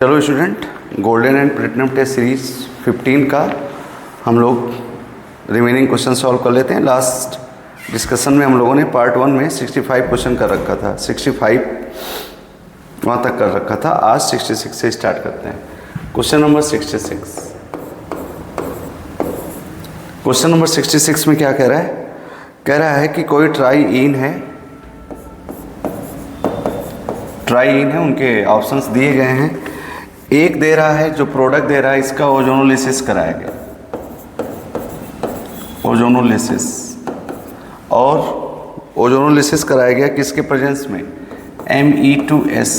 चलो student, golden and platinum test series 15 का हम लोग रिमेनिंग क्वेश्चन सॉल्व कर लेते हैं। लास्ट डिस्कशन में हम लोगों ने पार्ट 1 में 65 क्वेश्चन कर रखा था, 65 वहाँ तक कर रखा था। आज 66 से स्टार्ट करते हैं। Question number 66। क्वेश्चन नंबर 66 में क्या कह रहा है? कह रहा है कि कोई ट्राई-इन है, ट्राई-इन है, उनके ऑप्शंस दिए गए हैं। एक दे रहा है, जो प्रोडक्ट दे रहा है इसका ओजोनोलिसिस कराया गया, ओजोनोलिसिस, और ओजोनोलिसिस कराया गया किसके प्रेजेंस में? Me2S,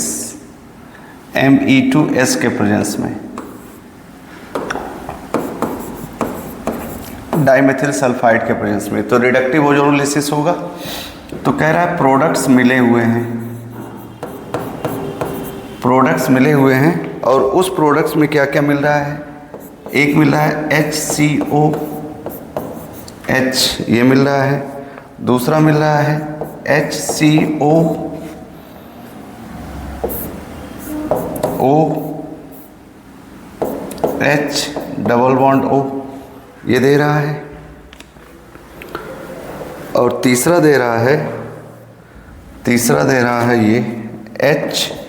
Me2S के प्रेजेंस में, डाइमेथिल सल्फाइड के प्रेजेंस में। तो रिडक्टिव ओजोनोलिसिस होगा। तो कह रहा है प्रोडक्ट्स मिले हुए हैं, प्रोडक्ट्स मिले हुए हैं, और उस प्रोडक्ट्स में क्या क्या मिल रहा है? एक मिल रहा है HCOH, ये मिल रहा है। दूसरा मिल रहा है HCOO, H double bond O, ये दे रहा है। और तीसरा दे रहा है ये HCOOH,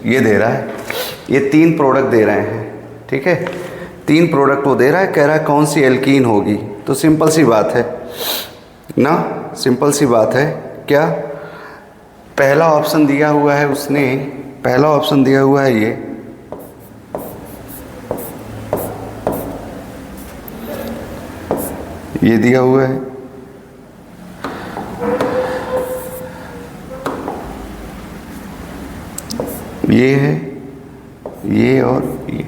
ये दे रहा है। ये 3 प्रोडक्ट दे रहे हैं, ठीक है। 3 प्रोडक्ट वो दे रहा है। कह रहा है कौन सी एल्कीन होगी? तो सिंपल सी बात है ना, सिंपल सी बात है। क्या पहला ऑप्शन दिया हुआ है उसने? पहला ऑप्शन दिया हुआ है ये दिया हुआ है, ये है, ये और ये।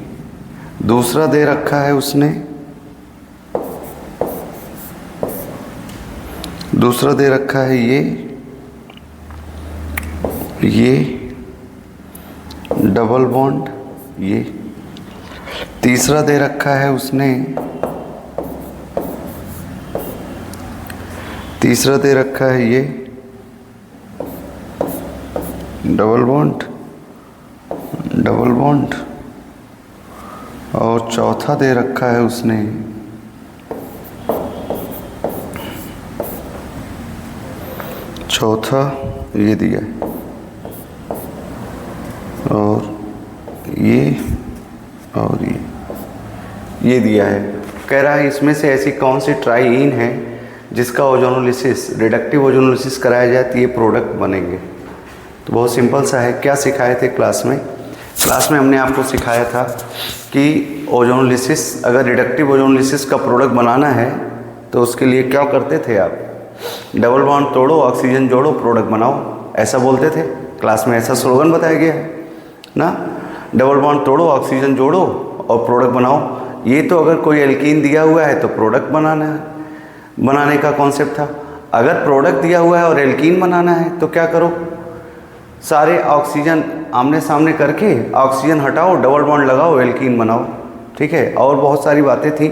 दूसरा दे रखा है उसने, दूसरा दे रखा है ये डबल बॉन्ड, ये। तीसरा दे रखा है उसने, तीसरा दे रखा है ये डबल बॉन्ड, डबल बॉन्ड। और चौथा दे रखा है उसने चौथा ये दिया है, और ये दिया है। कह रहा है इसमें से ऐसी कौन सी ट्राई-इन है जिसका ओजोनोलिसिस, रिडक्टिव ओजोनोलिसिस कराया जाए तो ये प्रोडक्ट बनेंगे। तो बहुत सिंपल सा है। क्या सिखाए थे क्लास में? क्लास में हमने आपको सिखाया था कि ओजोनोलिसिस, अगर रिडक्टिव ओजोनोलिसिस का प्रोडक्ट बनाना है तो उसके लिए क्या करते थे आप? डबल बॉन्ड तोड़ो, ऑक्सीजन जोड़ो, प्रोडक्ट बनाओ, ऐसा बोलते थे। क्लास में ऐसा स्लोगन बताया गया है ना, डबल बॉन्ड तोड़ो, ऑक्सीजन जोड़ो और प्रोडक्ट बनाओ। ये तो अगर कोई एल्कीन दिया हुआ है तो प्रोडक्ट बनाने का कॉन्सेप्ट था। अगर प्रोडक्ट दिया हुआ है और एल्कीन बनाना है तो क्या करो? सारे ऑक्सीजन आमने सामने करके ऑक्सीजन हटाओ, डबल बॉन्ड लगाओ, एल्कीन बनाओ, ठीक है। और बहुत सारी बातें थी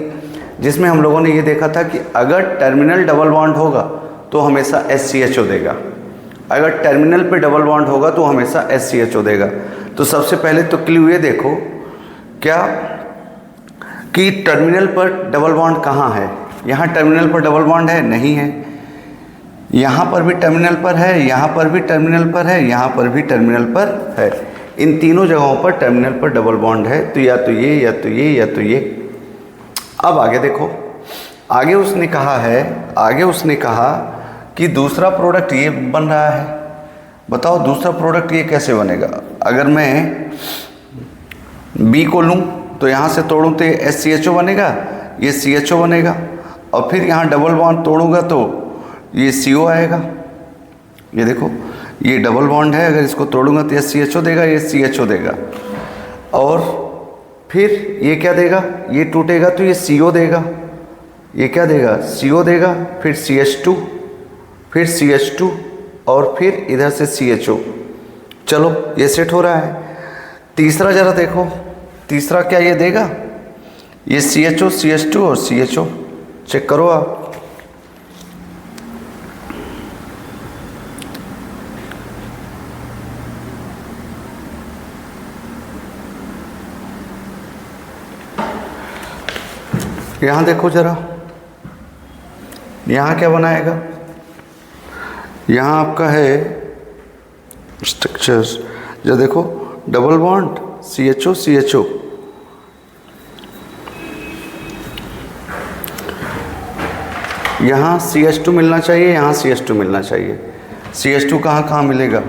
जिसमें हम लोगों ने ये देखा था कि अगर टर्मिनल डबल बॉन्ड होगा तो हमेशा SCHO देगा, अगर टर्मिनल पे डबल बॉन्ड होगा तो हमेशा SCHO देगा। तो सबसे पहले तो क्लू ये देखो क्या कि टर्मिनल पर डबल बॉन्ड कहाँ है? यहाँ टर्मिनल पर डबल बॉन्ड है? नहीं है। यहाँ पर भी टर्मिनल पर है, यहाँ पर भी टर्मिनल पर है, यहाँ पर भी टर्मिनल पर है। इन तीनों जगहों पर टर्मिनल पर डबल बॉन्ड है। तो या तो ये, या तो ये, या तो ये। अब आगे देखो, आगे उसने कहा कि दूसरा प्रोडक्ट ये बन रहा है। बताओ दूसरा प्रोडक्ट ये कैसे बनेगा? अगर मैं B को लूँ तो यहाँ से तोड़ूँ तो ये SCHO बनेगा, ये CHO बनेगा, और फिर यहाँ डबल बॉन्ड तोड़ूँगा तो ये CO आएगा। ये देखो, ये डबल बॉन्ड है, अगर इसको तोड़ूँगा तो ये SCHO देगा, ये CHO देगा, और फिर ये क्या देगा? ये टूटेगा तो ये CO देगा, ये क्या देगा? CO देगा, फिर CH2, फिर CH2, और फिर इधर से CHO। चलो ये सेट हो रहा है। तीसरा जरा देखो, तीसरा क्या ये देगा? ये CHO, CH2 और CHO चेक करो आप। यहाँ देखो जरा, यहाँ क्या बनाएगा, यहाँ आपका है स्ट्रक्चर, जो देखो डबल बॉन्ड CHO CHO, यहाँ CH2 मिलना चाहिए, यहाँ CH2 मिलना चाहिए। CH2 कहाँ कहाँ मिलेगा,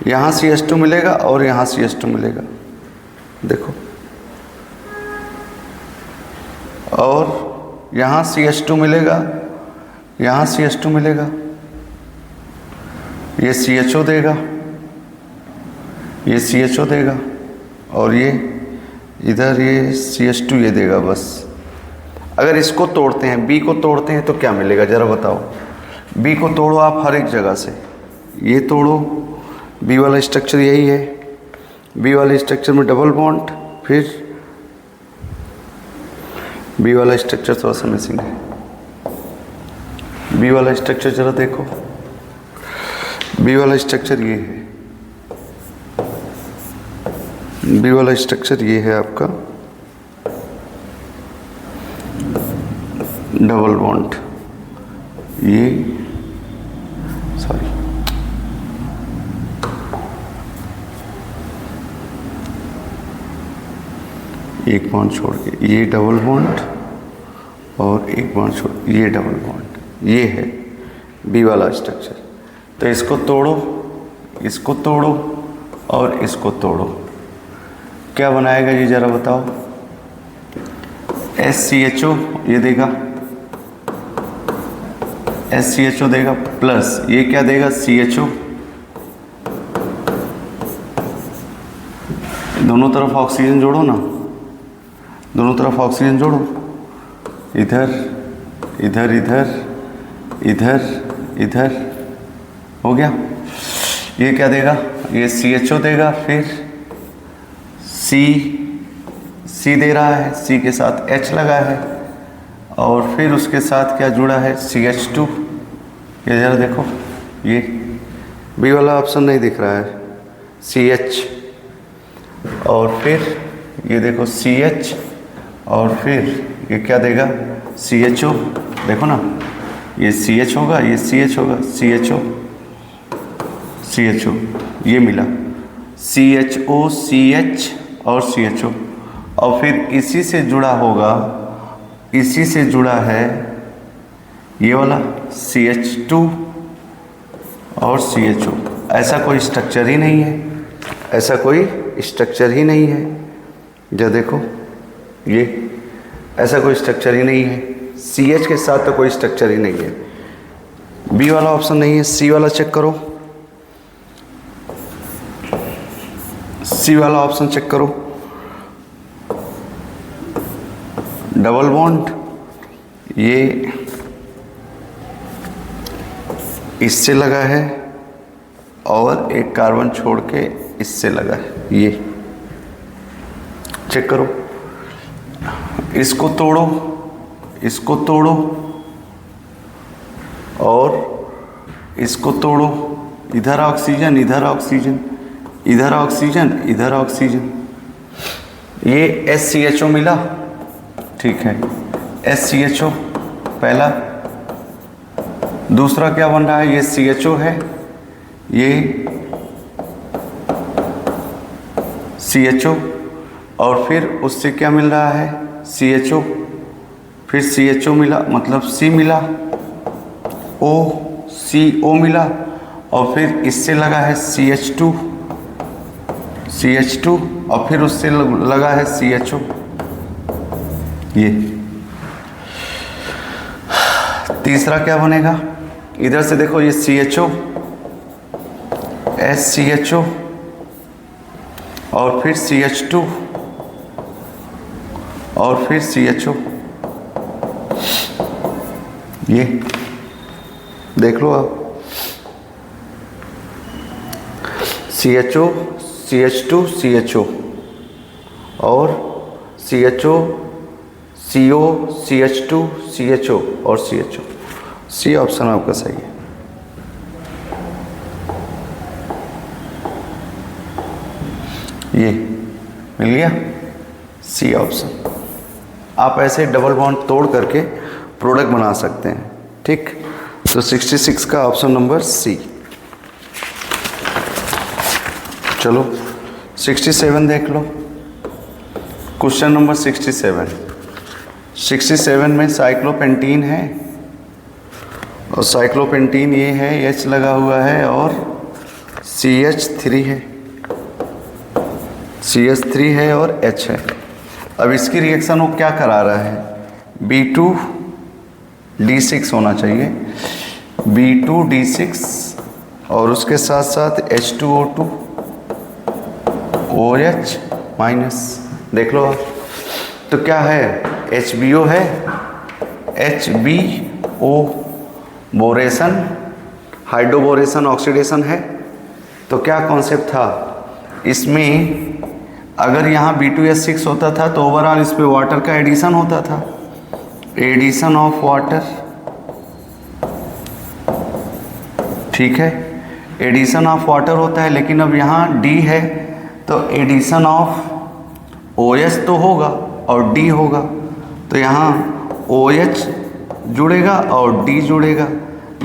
यहाँ CH2 मिलेगा और यहाँ CH2 मिलेगा, देखो, और यहाँ CH2 मिलेगा, यहाँ CH2 मिलेगा, ये CHO देगा, ये CHO देगा, और ये इधर ये CH2 ये देगा बस। अगर इसको तोड़ते हैं, B को तोड़ते हैं तो क्या मिलेगा ज़रा बताओ। B को तोड़ो आप हर एक जगह से, ये तोड़ो, B वाला स्ट्रक्चर यही है, B वाले स्ट्रक्चर में डबल बॉन्ड, फिर B वाला स्ट्रक्चर थोड़ा सा मिसिंग है, B वाला स्ट्रक्चर ज़रा देखो, B वाला स्ट्रक्चर ये है, B वाला स्ट्रक्चर ये है आपका डबल बॉन्ड, ये सॉरी एक बॉन्ड छोड़ के ये डबल बॉन्ड और एक बॉन्ड छोड़ ये डबल बॉन्ड, ये है बी वाला स्ट्रक्चर। तो इसको तोड़ो, इसको तोड़ो और इसको तोड़ो, क्या बनाएगा ये ज़रा बताओ। SCHO ये देगा, SCHO देगा प्लस ये क्या देगा CHO, दोनों तरफ ऑक्सीजन जोड़ो ना, दोनों तरफ ऑक्सीजन जोड़ो, इधर इधर इधर इधर इधर, हो गया। ये क्या देगा, ये CHO देगा, फिर C दे रहा है, C के साथ H लगा है और फिर उसके साथ क्या जुड़ा है CH2। ये ज़रा देखो, ये बी वाला ऑप्शन नहीं दिख रहा है, CH और फिर ये देखो CH और फिर ये क्या देगा CHO, देखो ना, ये CH होगा, ये CH होगा, CHO ये मिला, CHO CH और CHO, और फिर इसी से जुड़ा होगा, इसी से जुड़ा है ये वाला CH2 और CHO। ऐसा कोई स्ट्रक्चर ही नहीं है, ऐसा कोई स्ट्रक्चर ही नहीं है, जो देखो ये ऐसा कोई स्ट्रक्चर ही नहीं है, CH के साथ तो कोई स्ट्रक्चर ही नहीं है। बी वाला ऑप्शन नहीं है, C वाला चेक करो, C वाला ऑप्शन चेक करो, डबल बॉन्ड, ये इससे लगा है और एक कार्बन छोड़ के इससे लगा है, ये चेक करो। इसको तोड़ो, इसको तोड़ो और इसको तोड़ो, इधर ऑक्सीजन इधर ऑक्सीजन इधर ऑक्सीजन इधर ऑक्सीजन, ये SCHO मिला, ठीक है, SCHO पहला। दूसरा क्या बन रहा है, ये CHO है, ये CHO और फिर उससे क्या मिल रहा है CHO, फिर CHO मिला, मतलब C मिला, CO मिला और फिर इससे लगा है CH2 और फिर उससे लगा है CHO। ये तीसरा क्या बनेगा, इधर से देखो, ये CHO SCHO और फिर CH2 और फिर CHO, ये देख लो आप, CHO CH2 CHO और CHO CO CH2 CHO और CHO, C ऑप्शन आपका सही है। ये मिल गया C ऑप्शन। आप ऐसे डबल बॉन्ड तोड़ करके प्रोडक्ट बना सकते हैं। ठीक, तो 66 का ऑप्शन नंबर सी। चलो 67 देख लो। क्वेश्चन नंबर 67 में साइक्लोपेंटीन है और साइक्लोपेंटीन ये है, H लगा हुआ है और CH3 है, CH3 है और H है। अब इसकी रिएक्शन वो क्या करा रहा है, B2D6 होना चाहिए, B2D6 और उसके साथ साथ H2O2 OH माइनस। देख लो आप, तो क्या है, HBO है, HBO बोरेशन, हाइड्रोबोरेशन ऑक्सीडेशन है। तो क्या कॉन्सेप्ट था इसमें, अगर यहाँ B2H6 होता था तो ओवरऑल इस पे वाटर का एडिशन होता था, एडिशन ऑफ वाटर। ठीक है, एडिशन ऑफ वाटर होता है, लेकिन अब यहाँ D है तो एडिशन ऑफ OH तो होगा और D होगा, तो यहाँ OH जुड़ेगा और D जुड़ेगा,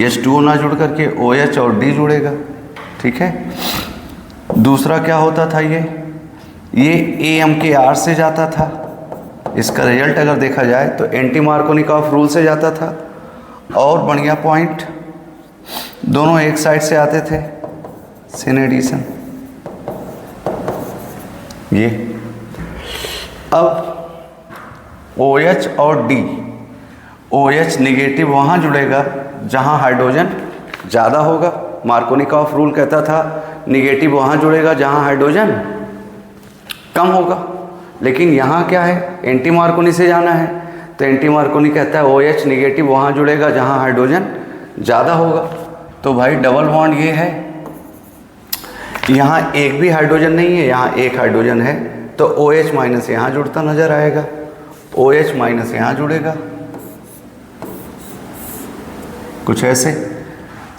H2O ना जुड़ करके OH और D जुड़ेगा। ठीक है, दूसरा क्या होता था, ये AMKR से जाता था। इसका रिजल्ट अगर देखा जाए तो एंटी मार्कोनिकॉफ रूल से जाता था, और बढ़िया पॉइंट दोनों एक साइड से आते थे, सिन एडिशन। ये अब OH और D, OH निगेटिव वहाँ जुड़ेगा जहाँ हाइड्रोजन ज़्यादा होगा। मार्कोनिकॉफ रूल कहता था निगेटिव वहाँ जुड़ेगा जहाँ हाइड्रोजन कम होगा, लेकिन यहाँ क्या है, एंटी मार्कोनी से जाना है, तो एंटी मार्कोनी कहता है OH निगेटिव वहाँ जुड़ेगा जहाँ हाइड्रोजन ज़्यादा होगा। तो भाई डबल बॉन्ड ये है, यहाँ एक भी हाइड्रोजन नहीं है, यहाँ एक हाइड्रोजन है, तो OH माइनस यहाँ जुड़ता नजर आएगा, OH माइनस यहाँ जुड़ेगा, कुछ ऐसे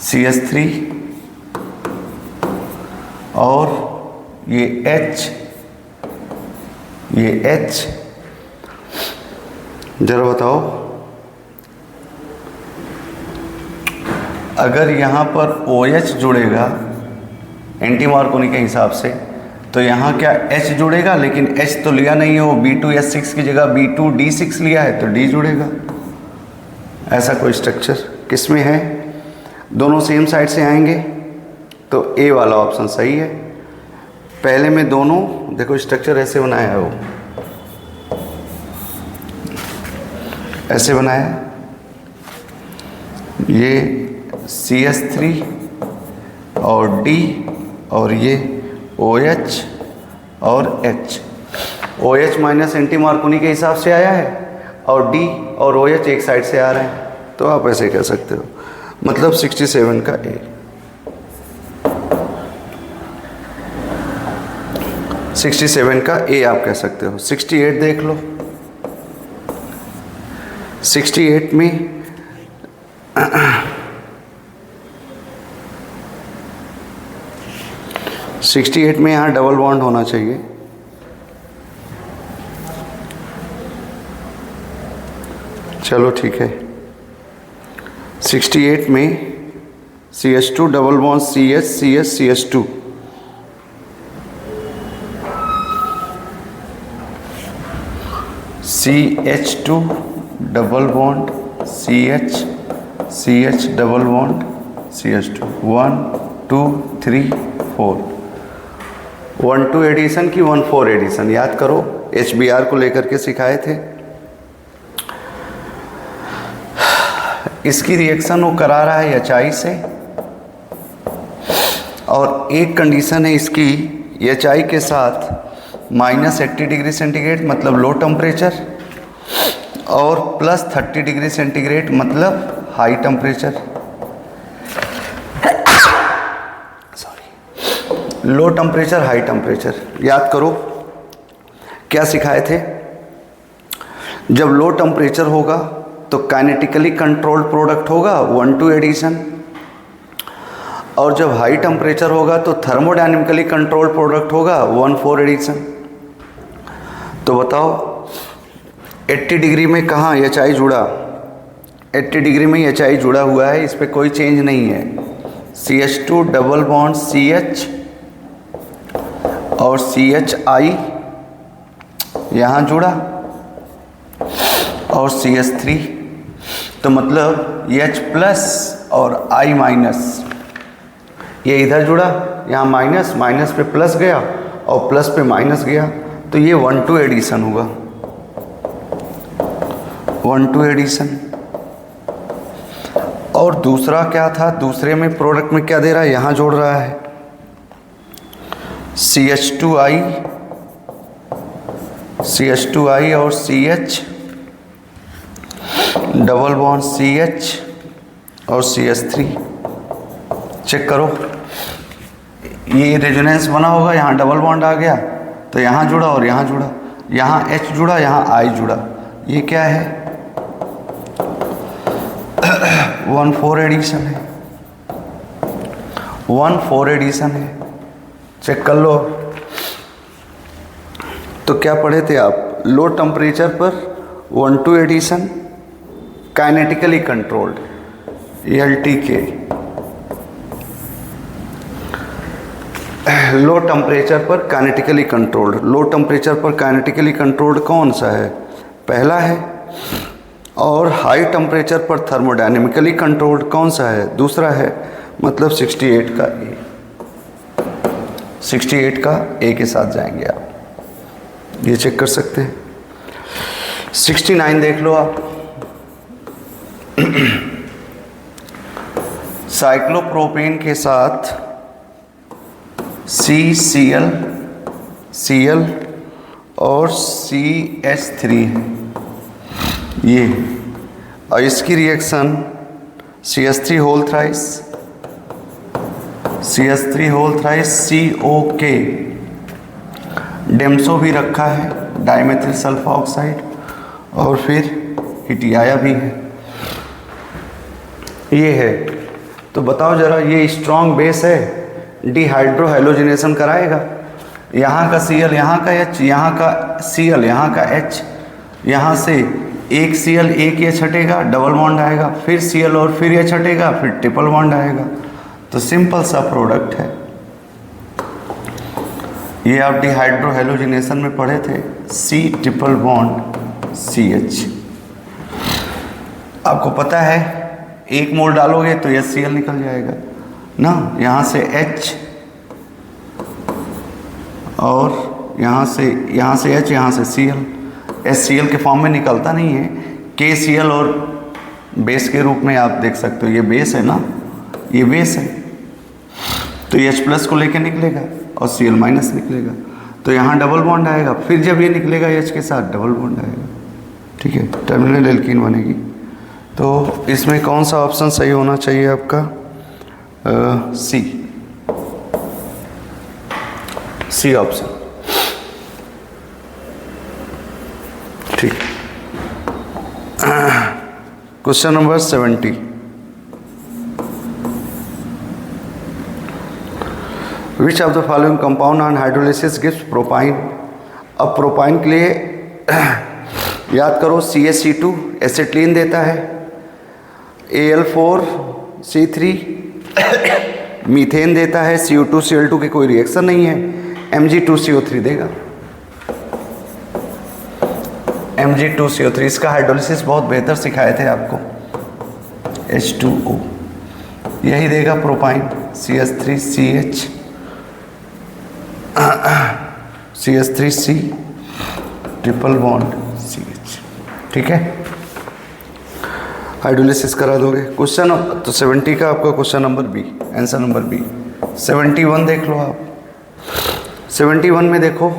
CH3 और ये H, ये H। जरा बताओ, अगर यहाँ पर OH जुड़ेगा एंटी मार्कोनी के हिसाब से, तो यहाँ क्या H जुड़ेगा, लेकिन H तो लिया नहीं है, वो B2H6 की जगह B2D6 लिया है, तो D जुड़ेगा। ऐसा कोई स्ट्रक्चर किस में है, दोनों सेम साइड से आएंगे, तो A वाला ऑप्शन सही है। पहले में दोनों देखो स्ट्रक्चर ऐसे बनाया है, वो ऐसे बनाया है, ये CH3 और D और ये OH और H। OH minus anti Markovnikov के हिसाब से आया है और D और OH एक साइड से आ रहे हैं, तो आप ऐसे कह सकते हो, मतलब 67 का A। 67 का A आप कह सकते हो। 68 देख लो। 68 में यहाँ डबल बॉन्ड होना चाहिए, चलो ठीक है। 68 में CH2 double bond CH CH CH2, CH2 double bond CH CH double bond CH2, 1 2 3 4, 1 2 addition की 1 4 एडिशन, याद करो HBr को लेकर के सिखाए थे। इसकी रिएक्शन वो करा रहा है HI से, और एक कंडीशन है इसकी HI के साथ -80 डिग्री सेंटीग्रेड मतलब लो टेम्परेचर, और +30 डिग्री सेंटीग्रेड मतलब high temperature. Sorry, low temperature high temperature. याद करो क्या सिखाए थे, जब लो टेम्परेचर होगा तो काइनेटिकली कंट्रोल्ड प्रोडक्ट होगा 1 2 एडिशन, और जब हाई टेम्परेचर होगा तो थर्मोडायनेमिकली कंट्रोल्ड प्रोडक्ट होगा 1 4 एडिशन। तो बताओ 80 डिग्री में कहाँ HI जुड़ा, 80 डिग्री में HI जुड़ा हुआ है, इस पर कोई चेंज नहीं है। CH2 डबल बॉन्ड CH और CHI यहाँ जुड़ा और CH3, तो मतलब H प्लस और I माइनस, ये इधर जुड़ा, यहाँ माइनस, माइनस पे प्लस गया और प्लस पे माइनस गया, तो ये 1-2 एडिशन होगा, 1-2 एडिशन। और दूसरा क्या था, दूसरे में प्रोडक्ट में क्या दे रहा है, यहाँ जोड़ रहा है CH2I और CH डबल बॉन्ड CH और CH3। चेक करो, ये रेजोनेंस बना होगा, यहाँ डबल बॉन्ड आ गया तो यहाँ जुड़ा और यहाँ जुड़ा, यहाँ H जुड़ा, यहाँ I जुड़ा, ये क्या है 1-4 एडिशन है, 1-4 एडिशन है। चेक कर लो। तो क्या पढ़े थे आप, लो टेम्परेचर पर 1-2 addition, kinetically controlled LTK। Low temperature पर काइनेटिकली कंट्रोल्ड, लो टेम्परेचर पर काइनेटिकली कंट्रोल्ड कौन सा है, पहला है। और हाई टेम्परेचर पर थर्मोडायनेमिकली कंट्रोल्ड कौन सा है, दूसरा है। मतलब 68 का ए, 68 का ए के साथ जाएंगे आप, ये चेक कर सकते हैं। 69 देख लो आप, साइक्लोप्रोपेन के साथ CCl और CH3 है ये, और इसकी रिएक्शन CH3 होल थ्राइस COK, डेम्सो भी रखा है, डाइमेथिल सल्फा ऑक्साइड, और फिर हिटियाया भी है, ये है। तो बताओ जरा, ये स्ट्रॉन्ग बेस है, डिहाइड्रो हैलोजिनेशन कराएगा, यहाँ का Cl, यहाँ का H, यहाँ का Cl, यहाँ का H, यहाँ से एक Cl एक H हटेगा, डबल बॉन्ड आएगा, फिर Cl और फिर H हटेगा, फिर ट्रिपल बॉन्ड आएगा। तो सिंपल सा प्रोडक्ट है ये, आप डिहाइड्रो हैलोजिनेशन में पढ़े थे, C ट्रिपल बॉन्ड CH। आपको पता है एक मोल डालोगे तो HCl निकल जाएगा ना, यहाँ से H और यहाँ से H, यहाँ से Cl, HCl के फॉर्म में निकलता नहीं है, KCl और बेस के रूप में आप देख सकते हो, ये बेस है ना, ये बेस है, तो H प्लस को लेके निकलेगा और Cl माइनस निकलेगा, तो यहाँ डबल बॉन्ड आएगा, फिर जब ये निकलेगा H के साथ डबल बॉन्ड आएगा, ठीक है, टर्मिनल एल्कीन बनेगी। तो इसमें कौन सा ऑप्शन सही होना चाहिए आपका, सी ऑप्शन, ठीक। Question number 70, which of the following compound on hydrolysis gives propyne. अब प्रोपाइन के लिए याद करो, CH2 एसिटिलीन देता है, Al4C3 मीथेन देता है, CO2Cl2 की कोई रिएक्शन नहीं है, Mg2CO3 देगा, Mg2CO3। इसका हाइड्रोलिसिस बहुत बेहतर सिखाए थे आपको, H2O यही देगा propyne, CH3CH CH3C triple bond CH, ठीक है, हाइड्रोलिसिस करा दोगे। क्वेश्चन तो 70 का आपका question number B, answer number B. 71 देख लो आप, 71 में देखो,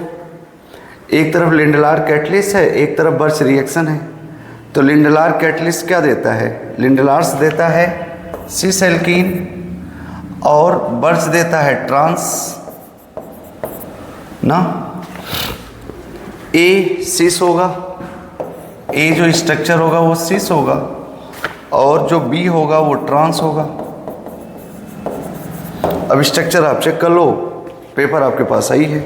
एक तरफ लिंडलार कैटलिस्ट है, एक तरफ बर्च रिएक्शन है, तो लिंडलार कैटलिस्ट क्या देता है, लिंडलार्स देता है सिस एल्कीन और बर्च देता है ट्रांस ना, ए सिस होगा, ए जो स्ट्रक्चर होगा वो सिस होगा और जो बी होगा वो ट्रांस होगा। अब स्ट्रक्चर आप चेक कर लो, पेपर आपके पास आई है।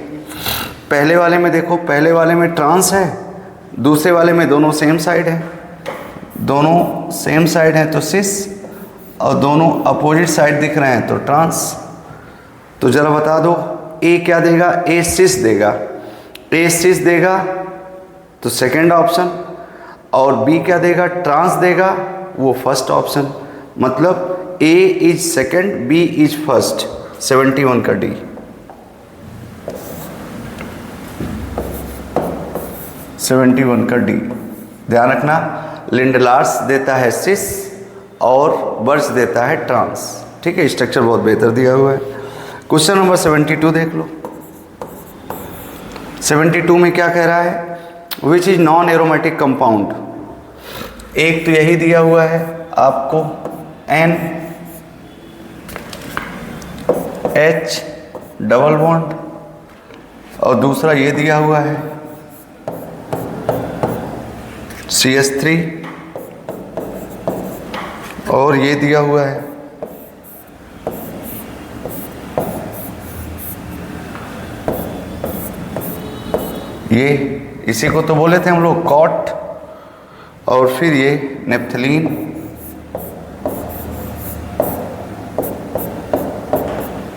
पहले वाले में देखो, पहले वाले में ट्रांस है दूसरे वाले में दोनों सेम साइड है, दोनों सेम साइड हैं तो सिस, और दोनों अपोजिट साइड दिख रहे हैं तो ट्रांस। तो जरा बता दो ए क्या देगा, ए सिस देगा, ए सिस देगा तो सेकंड ऑप्शन, और बी क्या देगा, ट्रांस देगा, वो फर्स्ट ऑप्शन। मतलब A is second, B is first. 71 का डी। 71 का डी ध्यान रखना, लिंडलार्स देता है सिस और बर्च देता है ट्रांस। ठीक है, स्ट्रक्चर बहुत बेहतर दिया हुआ है। क्वेश्चन नंबर 72 देख लो। 72 में क्या कह रहा है, which is non aromatic compound. एक तो यही दिया हुआ है आपको एन एच डबल बॉन्ड, और दूसरा ये दिया हुआ है CH3, और ये दिया हुआ है ये, इसी को तो बोले थे हम लोग कॉट, और फिर ये नेप्थलीन,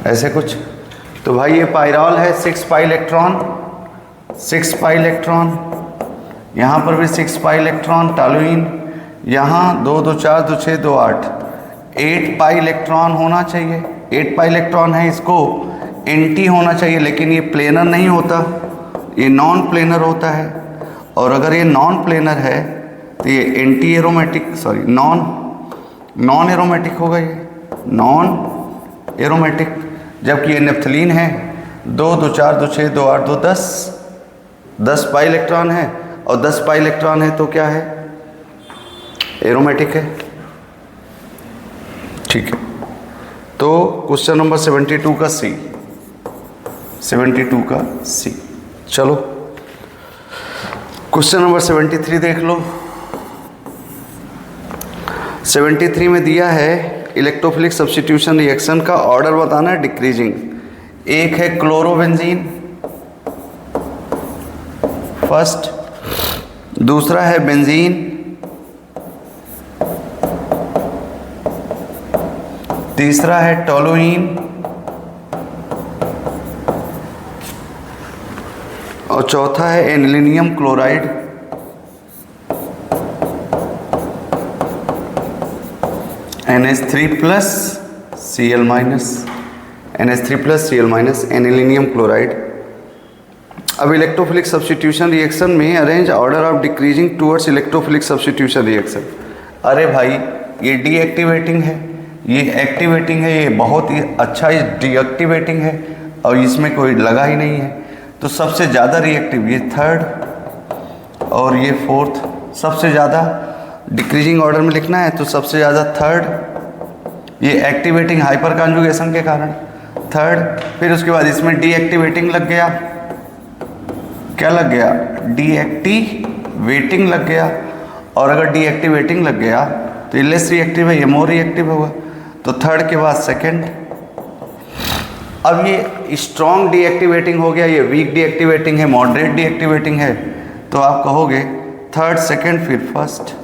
ऐसे कुछ। तो भाई ये पायरॉल है, 6 पाई इलेक्ट्रॉन, 6 पाई इलेक्ट्रॉन, यहाँ पर भी 6 पाई इलेक्ट्रॉन टॉलुइन, यहाँ 2 2 4 2 6 2 8, 8 पाई इलेक्ट्रॉन होना चाहिए। 8 पाई इलेक्ट्रॉन है, इसको एंटी होना चाहिए, लेकिन ये प्लेनर नहीं होता, ये नॉन प्लेनर होता है। और अगर ये नॉन प्लेनर है तो ये anti aromatic, sorry non aromatic होगा, ये नॉन एरोमेटिक। जबकि ये नेप्थलीन है, 2 2 4 2 6 2 8 2 10, 10 पाई इलेक्ट्रॉन है, और 10 पाई इलेक्ट्रॉन है तो क्या है, एरोमेटिक है। ठीक है, तो क्वेश्चन नंबर 72 का सी, 72 का सी। चलो क्वेश्चन नंबर 73 देख लो। 73 में दिया है इलेक्ट्रोफिलिक सब्स्टिट्यूशन रिएक्शन का ऑर्डर बताना है डिक्रीजिंग। एक है क्लोरोबेंजीन फर्स्ट, दूसरा है बेंजीन, तीसरा है टोलुइन, और चौथा है anilinium chloride. NH3 plus Cl minus, NH3 plus Cl minus anilinium chloride. अब इलेक्ट्रोफिलिक सब्स्टिट्यूशन रिएक्शन में arrange order of decreasing towards electrophilic substitution reaction. अरे भाई ये डीएक्टिवेटिंग है, ये एक्टिवेटिंग है, ये बहुत ही अच्छा डीएक्टिवेटिंग है, और इसमें कोई लगा ही नहीं है। तो सबसे ज़्यादा रिएक्टिव ये थर्ड, और ये फोर्थ। सबसे ज़्यादा डिक्रीजिंग ऑर्डर में लिखना है तो सबसे ज़्यादा थर्ड, ये एक्टिवेटिंग हाइपर कॉन्जुगेशन के कारण थर्ड। फिर उसके बाद इसमें डीएक्टिवेटिंग लग गया, क्या लग गया, डीएक्टिवेटिंग लग गया। और अगर डीएक्टिवेटिंग लग गया तो ये लेस रिएक्टिव है, ये मोर रिएक्टिव होगा, तो थर्ड के बाद सेकंड। अब ये स्ट्रॉन्ग डीएक्टिवेटिंग हो गया, ये वीक डीएक्टिवेटिंग है, मॉडरेट डीएक्टिवेटिंग है, तो आप कहोगे थर्ड सेकंड फिर फर्स्ट,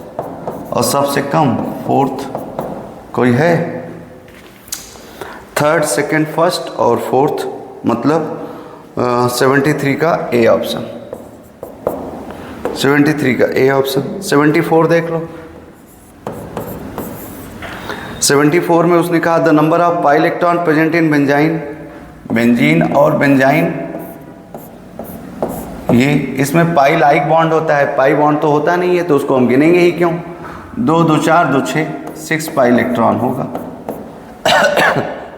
और सबसे कम फोर्थ। कोई है थर्ड सेकंड फर्स्ट और फोर्थ, मतलब 73 का ए ऑप्शन, 73 का ए ऑप्शन। 74 देख लो। 74 में उसने कहा the number of pi electron present in benzene, benzene और बेंजाइन, ये इसमें पाई लाइक बॉन्ड होता है, पाई बॉन्ड तो होता नहीं है, तो उसको हम गिनेंगे ही क्यों। 2 2 4 2 6, 6 पाई इलेक्ट्रॉन होगा।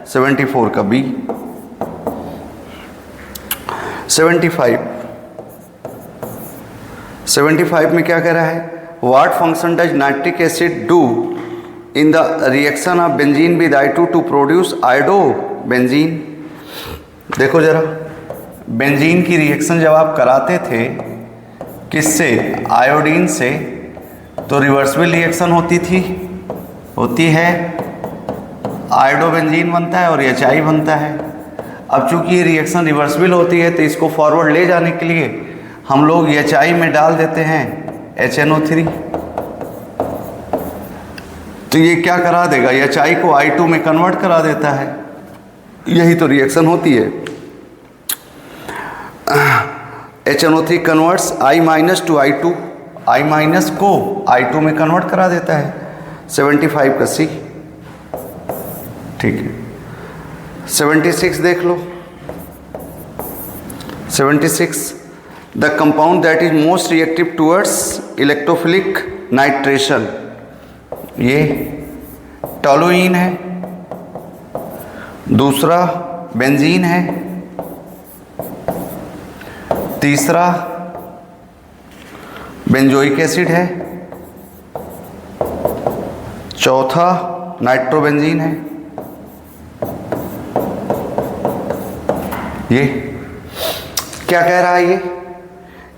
74 का बी। 75 में क्या कह रहा है, what function does nitric acid do in the reaction of benzene with I2 to produce iodo benzene. देखो जरा, बेंजीन की रिएक्शन जब आप कराते थे किससे, आयोडीन से, तो रिवर्सिबल रिएक्शन होती थी, होती है, आयोडो बेंजीन बनता है और HI बनता है। अब चूंकि ये रिएक्शन रिवर्सिबल होती है तो इसको फॉरवर्ड ले जाने के लिए हम लोग HI में डाल देते हैं HNO3, तो ये क्या करा देगा, HI को I2 में कन्वर्ट करा देता है। यही तो रिएक्शन होती है। HNO3 converts I- to I2, I- को I2 में कन्वर्ट करा देता है। 75 का C। ठीक है, 76 देख लो। 76, the compound that is most reactive towards electrophilic nitration, ये टोलुइन है, दूसरा बेंजीन है, तीसरा बेंजोइक एसिड है, चौथा नाइट्रोबेंजीन है। ये क्या कह रहा है,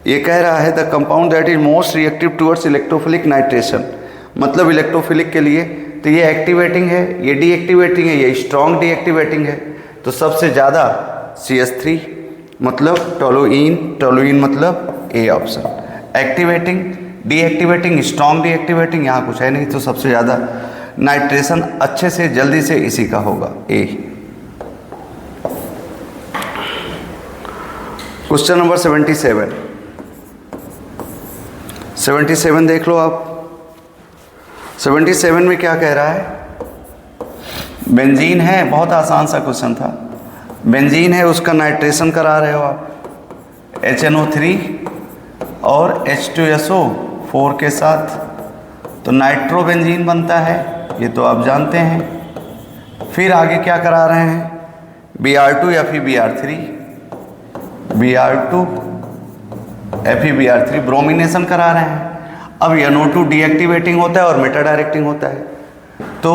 ये कह रहा है the compound that is most reactive towards electrophilic nitration, मतलब इलेक्ट्रोफिलिक के लिए तो ये एक्टिवेटिंग है, ये डीएक्टिवेटिंग है, ये स्ट्रॉन्ग डीएक्टिवेटिंग है। तो सबसे ज़्यादा CH3 मतलब टोलुइन मतलब A option. Activating, deactivating, strong deactivating, यहाँ कुछ है नहीं, तो सबसे ज़्यादा नाइट्रेशन अच्छे से जल्दी से इसी का होगा A। क्वेश्चन नंबर 77 देख लो आप। 77 में क्या कह रहा है, बेंजीन है, बहुत आसान सा क्वेश्चन था। बेंजीन है, उसका नाइट्रेशन करा रहे हो आप HNO3 और H2SO4 के साथ, तो नाइट्रोबेंजीन बनता है, ये तो आप जानते हैं। फिर आगे क्या करा रहे हैं, Br2 या फिर Br2 FeBr3 ब्रोमिनेशन करा रहे हैं। अब NO2 डीएक्टिवेटिंग होता है और मेटा डायरेक्टिंग होता है, तो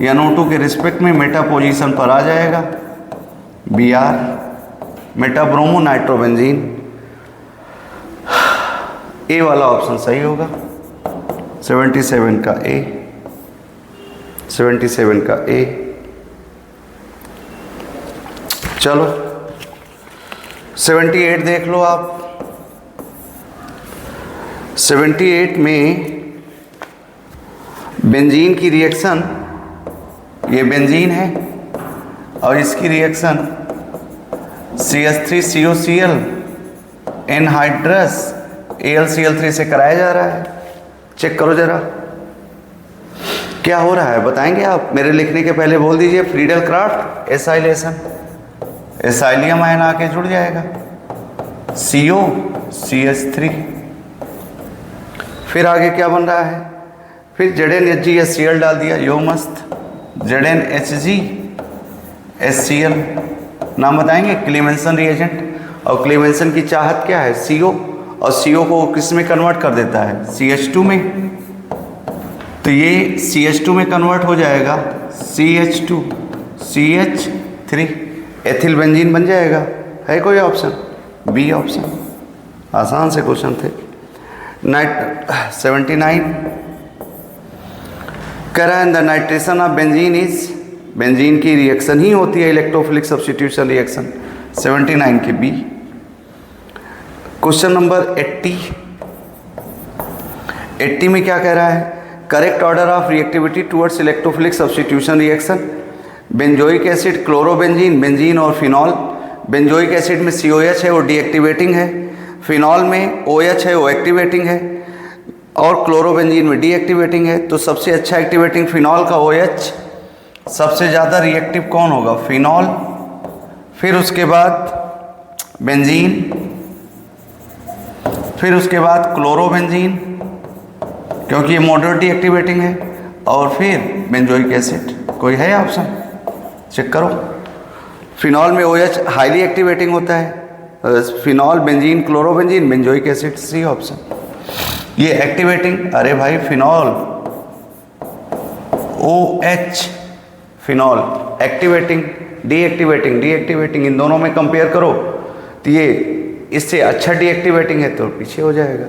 NO2 के रिस्पेक्ट में मेटा पोजीशन पर आ जाएगा Br, मेटा ब्रोमो नाइट्रोबेंजीन। ए वाला ऑप्शन सही होगा, 77 का A, 77 का A। चलो 78 देख लो आप। 78 में बेंजीन की रिएक्शन, ये बेंजीन है और इसकी रिएक्शन CH3COCl एनहाइड्रस AlCl3 से कराया जा रहा है। चेक करो जरा क्या हो रहा है, बताएंगे आप? मेरे लिखने के पहले बोल दीजिए Friedel Crafts acylation, acylium ion आके जुड़ जाएगा COCH3। फिर आगे क्या बन रहा है, फिर ZnHgHCl डाल दिया, यो मस्त, ZnHgHCl नाम बताएंगे, क्लीमेंसन रिएजेंट। और क्लीमेंसन की चाहत क्या है, CO, और CO को किस में कन्वर्ट कर देता है, CH2 में। तो ये CH2 में कन्वर्ट हो जाएगा CH2 CH3, एथिल बेंजीन बन जाएगा। है कोई ऑप्शन? B option. आसान से क्वेश्चन थे। 79 कह रहा है the nitration of benzene is, benzene की रिएक्शन ही होती है इलेक्ट्रोफिलिक सब्स्टिट्यूशन रिएक्शन, 79 की B। क्वेश्चन नंबर 80 में क्या कह रहा है, correct order of reactivity towards electrophilic substitution reaction, benzoic acid, chlorobenzene, benzene और फिनॉल। बेंजोइक एसिड में COH है, वो डीएक्टिवेटिंग है, फिनॉल में OH है, वो एक्टिवेटिंग है, और क्लोरोबेंजीन में डीएक्टिवेटिंग है। तो सबसे अच्छा एक्टिवेटिंग फिनॉल का OH, सबसे ज़्यादा रिएक्टिव कौन होगा, फिनॉल, फिर उसके बाद बेंजीन, फिर उसके बाद क्लोरोबेंजीन क्योंकि ये मॉडरेटली एक्टिवेटिंग है, और फिर बेंजोइक एसिड। कोई है ऑप्शन? चेक करो। फिनॉल में OH हाईली एक्टिवेटिंग होता है, phenol, benzene, chlorobenzene, benzoic acid, C option. ये एक्टिवेटिंग, अरे भाई phenol OH, phenol activating, deactivating, इन दोनों में कंपेयर करो तो ये इससे अच्छा डीएक्टिवेटिंग है तो पीछे हो जाएगा।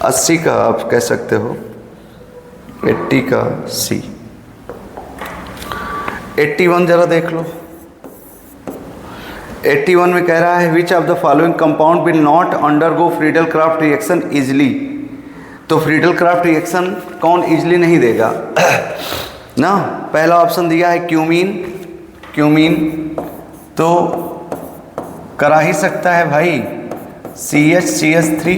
80 का आप कह सकते हो, 80 का C। 81 जरा देख लो। 81 में कह रहा है which of the following compound will not undergo Friedel craft reaction easily. तो फ्रीडल क्राफ्ट रिएक्शन कौन इजली नहीं देगा ना। पहला ऑप्शन दिया है क्यूमीन, क्यूमीन तो करा ही सकता है भाई, CH3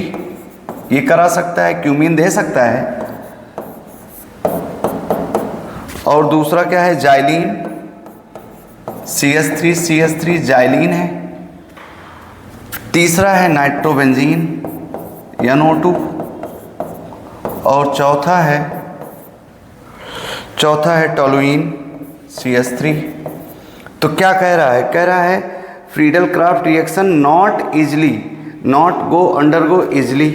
ये करा सकता है, क्यूमीन दे सकता है। और दूसरा क्या है, जाइलीन, CH3 जाइलीन है। तीसरा है नाइट्रोबेंजीन NO2 और चौथा है टोलुइन CH3। तो क्या कह रहा है, कह रहा है Friedel craft reaction not easily, not go undergo easily.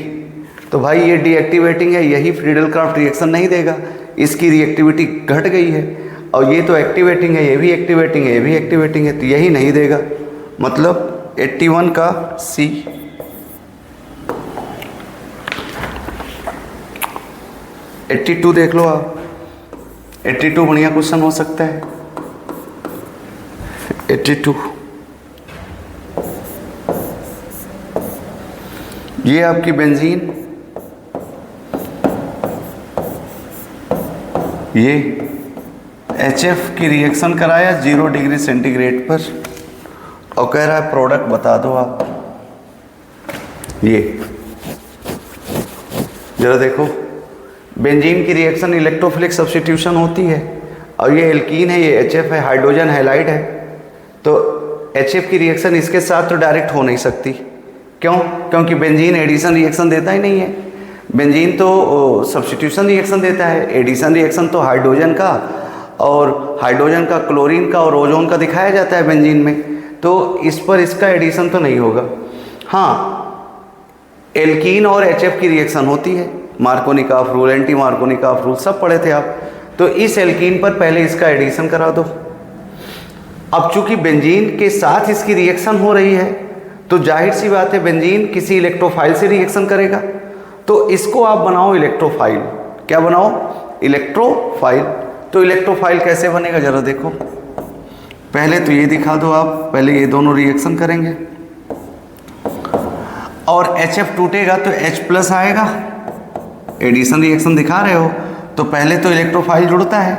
तो भाई ये डीएक्टिवेटिंग है, यही फ्रीडल क्राफ्ट रिएक्शन नहीं देगा, इसकी रिएक्टिविटी घट गई है। और ये तो एक्टिवेटिंग है, ये भी एक्टिवेटिंग है, ये भी एक्टिवेटिंग है, तो यही नहीं देगा। मतलब 81 का C। - 82 देख लो आप, 82 बढ़िया क्वेश्चन हो सकता है। 82 ये आपकी बेंजीन, ये HF की रिएक्शन कराया 0 डिग्री सेंटीग्रेड पर और कह रहा है प्रोडक्ट बता दो आप। ये जरा देखो, बेंजीन की रिएक्शन इलेक्ट्रोफिलिक सब्स्टिट्यूशन होती है और ये एल्कीन है, ये HF है, हाइड्रोजन हैलाइड है। तो HF की रिएक्शन इसके साथ तो डायरेक्ट हो नहीं सकती। क्यों? क्योंकि बेंजीन एडिशन रिएक्शन देता ही नहीं है। बेंजीन तो सब्स्टिट्यूशन रिएक्शन देता है, एडिशन रिएक्शन तो हाइड्रोजन का और हाइड्रोजन का, क्लोरीन का और ओजोन का दिखाया जाता है बेंजीन में। तो इस पर इसका एडिशन तो नहीं होगा। हाँ, एल्कीन और HF की रिएक्शन होती है, Markovnikov rule, anti Markovnikov rule सब पढ़े थे आप। तो इस एल्कीन पर पहले इसका एडिशन करा दो। अब चूंकि बेंजीन के साथ इसकी रिएक्शन हो रही है तो जाहिर सी बात है बेंजीन किसी इलेक्ट्रोफाइल से रिएक्शन करेगा। तो इसको आप बनाओ इलेक्ट्रोफाइल। क्या बनाओ? इलेक्ट्रोफाइल। तो इलेक्ट्रोफाइल कैसे बनेगा जरा देखो। पहले तो ये दिखा दो आप, पहले ये दोनों रिएक्शन करेंगे और HF टूटेगा तो H+ आएगा। एडिशन रिएक्शन दिखा रहे हो तो पहले तो इलेक्ट्रोफाइल जुड़ता है,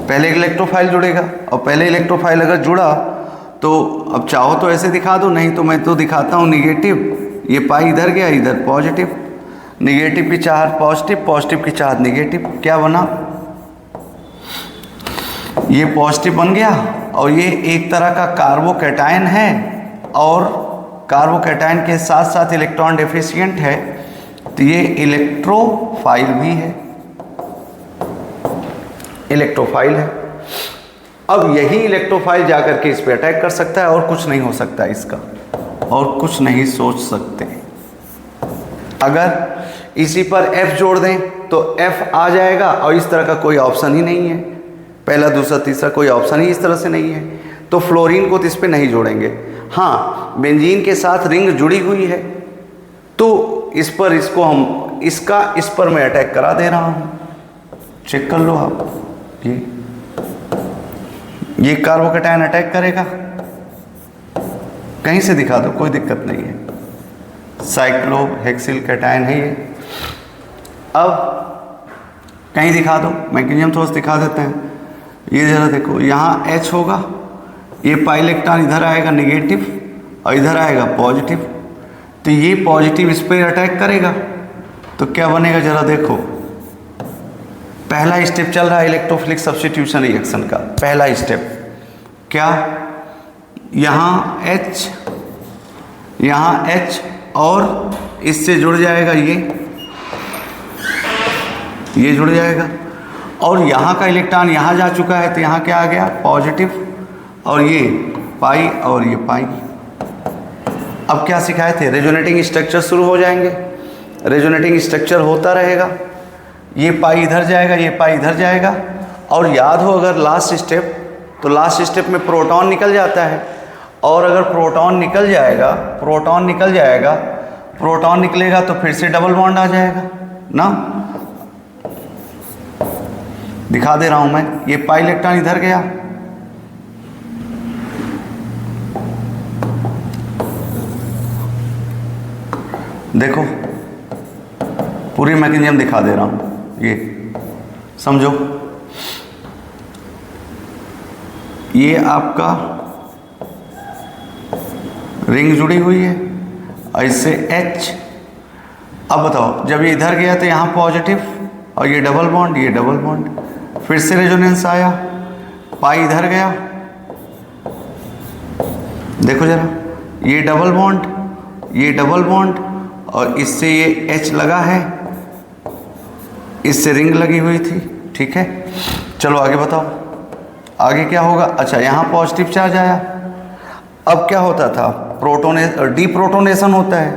पहले इलेक्ट्रोफाइल जुड़ेगा और पहले इलेक्ट्रोफाइल अगर जुड़ा तो अब चाहो तो ऐसे दिखा दो, नहीं तो मैं तो दिखाता हूँ निगेटिव। ये पाई इधर गया, इधर पॉजिटिव, निगेटिव की चार्ज पॉजिटिव, पॉजिटिव की चार्ज निगेटिव। क्या बना? ये पॉजिटिव बन गया और ये एक तरह का कार्बोकैटायन है और कार्बोकैटायन के साथ साथ इलेक्ट्रॉन डेफिशिएंट है, तो ये इलेक्ट्रोफाइल भी है, इलेक्ट्रोफाइल है। अब यही इलेक्ट्रोफाइल जाकर के इस पे अटैक कर सकता है और कुछ नहीं हो सकता इसका, और कुछ नहीं सोच सकते। अगर इसी पर F जोड़ दें तो F आ जाएगा और इस तरह का कोई ऑप्शन ही नहीं है, पहला दूसरा तीसरा कोई ऑप्शन ही इस तरह से नहीं है। तो फ्लोरीन को तो इस पे नहीं जोड़ेंगे। हाँ, बेंजीन के साथ रिंग जुड़ी हुई है तो इस पर इसको हम इसका इस पर मैं अटैक करा दे रहा हूँ, चेक कर लो आप। ये कार्बोकैटायन अटैक करेगा, कहीं से दिखा दो कोई दिक्कत नहीं है, साइक्लोहेक्सिल कैटायन है ये। अब कहीं दिखा दो, मैग्नीशियम थोड़ा सा दिखा देते हैं। ये जरा देखो, यहाँ H होगा, ये पाई इलेक्ट्रॉन इधर आएगा नेगेटिव और इधर आएगा पॉजिटिव, तो ये पॉजिटिव इस पर अटैक करेगा तो क्या बनेगा जरा देखो। पहला स्टेप चल रहा है इलेक्ट्रोफिलिक सब्स्टिट्यूशन रिएक्शन का, पहला स्टेप क्या, यहाँ H और इससे जुड़ जाएगा ये जुड़ जाएगा और यहाँ का इलेक्ट्रॉन यहाँ जा चुका है तो यहाँ क्या आ गया पॉजिटिव और ये पाई और ये पाई। अब क्या सिखाए थे, रेजोनेटिंग स्ट्रक्चर शुरू हो जाएंगे, रेजोनेटिंग स्ट्रक्चर होता रहेगा, ये पाई इधर जाएगा, ये पाई इधर जाएगा। और याद हो अगर लास्ट स्टेप, तो लास्ट स्टेप में प्रोटॉन निकल जाता है और अगर प्रोटॉन निकल जाएगा, प्रोटॉन निकलेगा तो फिर से डबल बॉन्ड आ जाएगा ना। दिखा दे रहा हूँ मैं, ये पाई इलेक्ट्रॉन इधर गया देखो पूरी मैकेनिज्म दिखा दे रहा हूँ, ये समझो। ये आपका रिंग जुड़ी हुई है और इससे H। अब बताओ, जब ये इधर गया तो यहाँ पॉजिटिव और ये डबल बॉन्ड, ये डबल बॉन्ड, फिर से रेजोनेंस आया, पाई इधर गया, देखो जरा, ये डबल बॉन्ड, ये डबल बॉन्ड और इससे ये H लगा है, इससे रिंग लगी हुई थी, ठीक है। चलो आगे बताओ, आगे क्या होगा। अच्छा, यहाँ पॉजिटिव चार्ज आया, अब क्या होता था, डीप्रोटोनेशन होता है,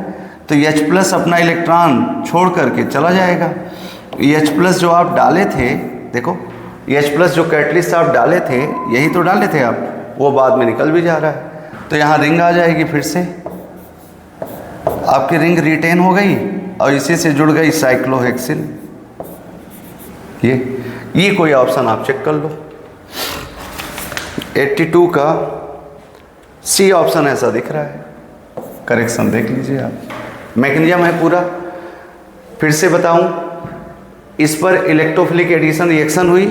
तो H+ अपना इलेक्ट्रॉन छोड़ करके चला जाएगा। H+ जो आप डाले थे, देखो H+ जो कैटलिस्ट आप डाले थे, यही तो डाले थे आप, वो बाद में निकल भी जा रहा है, तो यहाँ रिंग आ जाएगी, फिर से आपकी रिंग रिटेन हो गई और इसी से जुड़ गई साइक्लोहेक्सिन। ये कोई ऑप्शन आप चेक कर लो। 82 का सी ऑप्शन ऐसा दिख रहा है, करेक्शन देख लीजिए आप। मैकेनिज्म है पूरा, फिर से बताऊं, इस पर इलेक्ट्रोफिलिक एडिशन रिएक्शन हुई।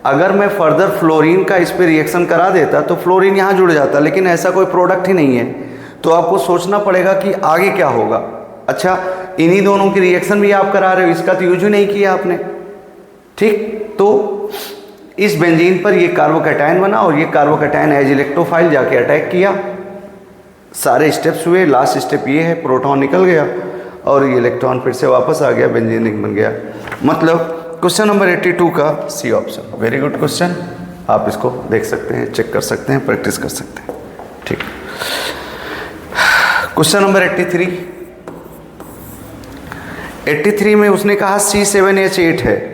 अगर मैं फर्दर फ्लोरीन का इस पर रिएक्शन करा देता तो फ्लोरीन यहाँ जुड़ जाता, लेकिन ऐसा कोई प्रोडक्ट ही नहीं है, तो आपको सोचना पड़ेगा कि आगे क्या होगा। अच्छा, इन्हीं दोनों की रिएक्शन भी आप करा रहे हो, इसका तो यूज ही नहीं किया आपने, ठीक। तो इस बेंजीन पर ये कार्बोकैटायन बना और ये कार्बोकैटायन एज इलेक्ट्रोफाइल जाके अटैक किया, सारे स्टेप्स हुए, लास्ट स्टेप ये है, प्रोटॉन निकल गया और ये इलेक्ट्रॉन फिर से वापस आ गया, बेंजीन रिंग बन गया। मतलब क्वेश्चन नंबर 82 का C option. Very good question, आप इसको देख सकते हैं, चेक कर सकते हैं, प्रैक्टिस कर सकते हैं, ठीक। क्वेश्चन नंबर 83 में उसने कहा C7H8 है,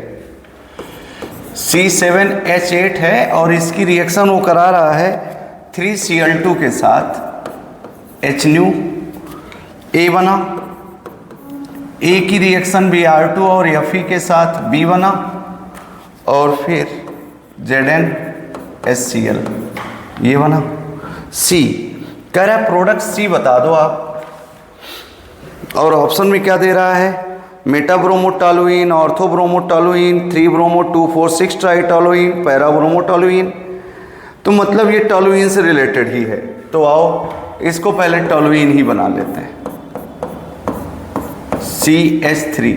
C7H8 है और इसकी रिएक्शन वो करा रहा है 3Cl2 के साथ, H न्यू, A बना, A की रिएक्शन Br2 और Fe के साथ B बना और फिर ZnHCl ये बना। C कह रहा है प्रोडक्ट C बता दो आप, और ऑप्शन में क्या दे रहा है, मेटाब्रोमोटोलुइन, ऑर्थोब्रोमोटोलुइन, 3-ब्रोमो-2,4,6 ट्राइटोलुइन, पैराब्रोमोटोलुइन। तो मतलब ये टोलुइन से रिलेटेड ही है, तो आओ इसको पहले टोलुइन ही बना लेते हैं, CH3।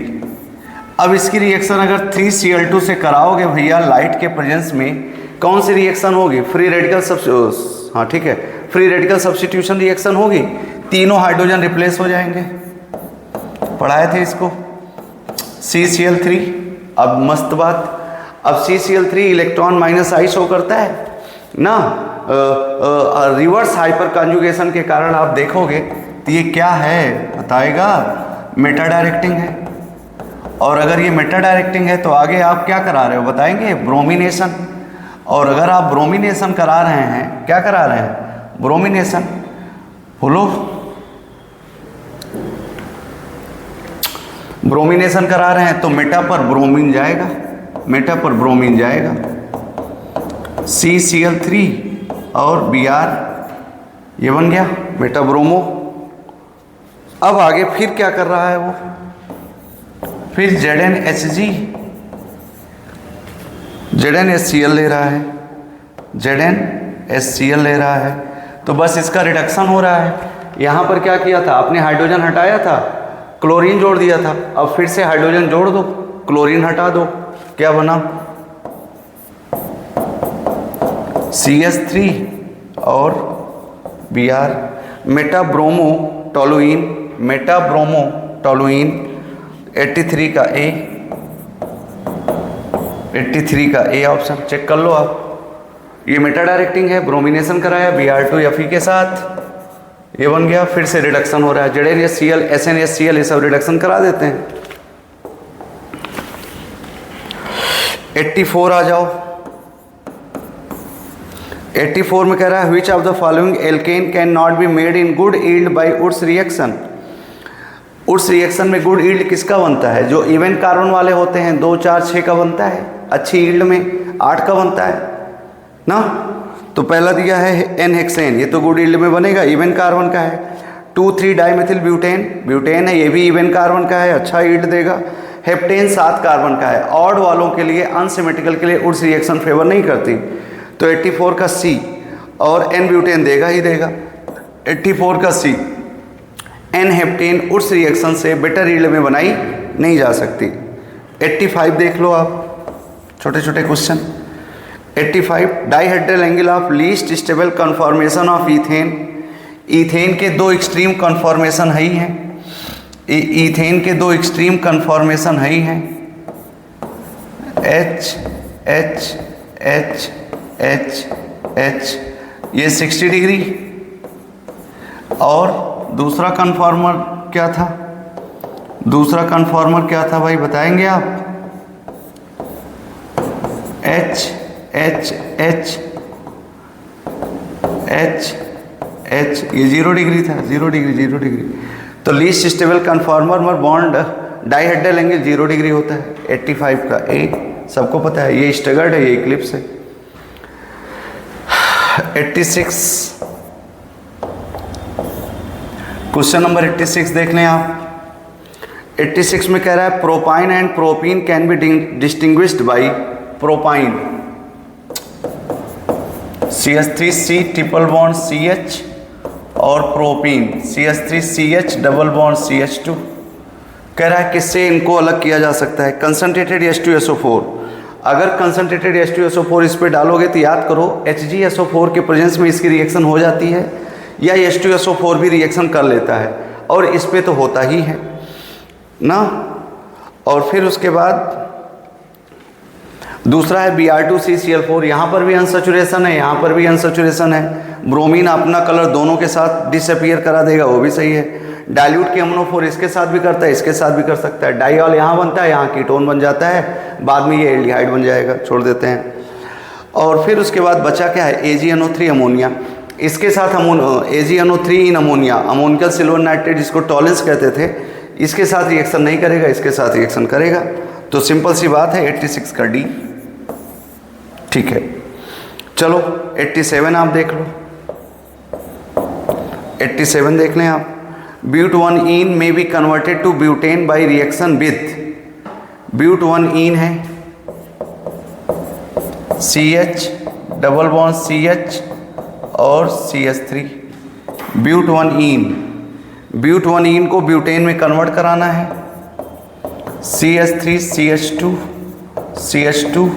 अब इसकी रिएक्शन अगर 3Cl2 से कराओगे भैया लाइट के प्रेजेंस में, कौन सी रिएक्शन होगी, फ्री रेडिकल हाँ ठीक है, फ्री रेडिकल सब्स्टिट्यूशन रिएक्शन होगी, तीनों हाइड्रोजन रिप्लेस हो जाएंगे, पढ़ाए थे इसको। CCl3, अब मस्त बात, अब CCl3 इलेक्ट्रॉन -I शो करता है ना, रिवर्स हाइपर कॉन्जुगेशन के कारण आप देखोगे तो ये क्या है बताएगा, मेटा डायरेक्टिंग है। और अगर ये मेटा डायरेक्टिंग है तो आगे आप क्या करा रहे हो बताएंगे, ब्रोमिनेशन। और अगर आप ब्रोमिनेशन करा रहे हैं, क्या करा रहे हैं, ब्रोमिनेशन, बोलो, ब्रोमिनेशन करा रहे हैं तो मेटा पर ब्रोमीन जाएगा, मेटा पर ब्रोमीन जाएगा, CCl3 और Br ये बन गया मेटा ब्रोमो। अब आगे फिर क्या कर रहा है वो, फिर ZnHCl ले रहा है, ZnHCl ले रहा है, तो बस इसका रिडक्शन हो रहा है। यहाँ पर क्या किया था आपने, हाइड्रोजन हटाया था, क्लोरीन जोड़ दिया था, अब फिर से हाइड्रोजन जोड़ दो, क्लोरीन हटा दो, क्या बना, CH3 और Br, मेटाब्रोमोटोलुइन, 83 का A, 83 का A ऑप्शन चेक कर लो आप। ये मेटा डायरेक्टिंग है, ब्रोमिनेशन कराया Br2 Fe के साथ, ये बन गया, फिर से रिडक्शन हो रहा है, ZnHCl, SnHCl ये सब रिडक्शन करा देते हैं। 84 आ जाओ, 84 में कह रहा है which of the following alkane can not be made in good yield by Wurtz reaction. Wurtz reaction में गुड ईल्ड किसका बनता है, जो इवन कार्बन वाले होते हैं, 2, 4, 6 का बनता है, अच्छी ईल्ड में 8 का बनता है ना। तो पहला दिया है N हेक्सेन, ये तो गुड ईल्ड में बनेगा, इवन कार्बन का है। 2,3 डाइमेथिल ब्यूटेन, ब्यूटेन है, ये भी इवन कार्बन का है, अच्छा ईल्ड देगा। हेप्टेन 7 कार्बन का है, ऑड वालों के लिए, अनसिमेट्रिकल के लिए उड्स रिएक्शन फेवर नहीं करती, तो 84 का सी, और एन ब्यूटेन देगा ही देगा, 84 का सी। एन हेप्टेन उड्स रिएक्शन से बेटर ईल्ड में बनाई नहीं जा सकती। 85 देख लो आप, छोटे छोटे question. 85 dihedral angle of least stable conformation of ethane, ethane के दो एक्सट्रीम कन्फॉर्मेशन है ही हैं, ईथेन के दो एक्सट्रीम कन्फॉर्मेशन है ही हैं, H H H H H, ये 60 डिग्री, और दूसरा कन्फॉर्मर क्या था, दूसरा कन्फॉर्मर क्या था भाई बताएंगे आप? H H H H H, ये 0 डिग्री था, 0 डिग्री 0 डिग्री। तो लीस्ट स्टेबल कन्फॉर्मर में बॉन्ड डाइहेड्रल एंगल 0 डिग्री होता है। 85 का ए सबको पता है, ये स्टगर्ड है, ये इक्लिप्स है। 86, क्वेश्चन नंबर 86 देख लें आप। 86 में कह रहा है propyne and propene can be distinguished by, propyne CH3C triple bond CH, और propene CH3CH double bond CH2। कह रहा है किससे इनको अलग किया जा सकता है? Concentrated H2SO4। अगर कंसनट्रेटेड H2SO4 इस पे डालोगे तो याद करो HgSO4 के प्रेजेंस में इसकी रिएक्शन हो जाती है, या H2SO4 भी रिएक्शन कर लेता है, और इस पे तो होता ही है ना। और फिर उसके बाद दूसरा है Br2CCl4, यहाँ पर भी अनसैचुरेशन है, यहाँ पर भी अनसैचुरेशन है। ब्रोमीन अपना कलर दोनों के साथ डिसअपियर करा देगा, वो भी सही है। डाइल्यूट KMnO4 इसके साथ भी करता है, इसके साथ भी कर सकता है। डाइऑल यहाँ बनता है, यहाँ कीटोन बन जाता है, बाद में ये एल्डिहाइड बन जाएगा, छोड़ देते हैं। और फिर उसके बाद बचा क्या है? AgNO3 अमोनिया, इसके साथ AgNO3 in ammonia, ammoniacal silver nitrate जिसको टॉलेंस कहते थे, इसके साथ रिएक्शन नहीं करेगा, इसके साथ रिएक्शन करेगा। तो सिंपल सी बात है 86 का डी ठीक है। चलो 87 आप देख लो, 87 देख लें आप। Butene may be converted to butane by reaction with, butene है CH डबल बॉन्ड CH और CH3। ब्यूट1ईन, ब्यूट1ईन को ब्यूटेन में कन्वर्ट कराना है, CH3 CH2 CH2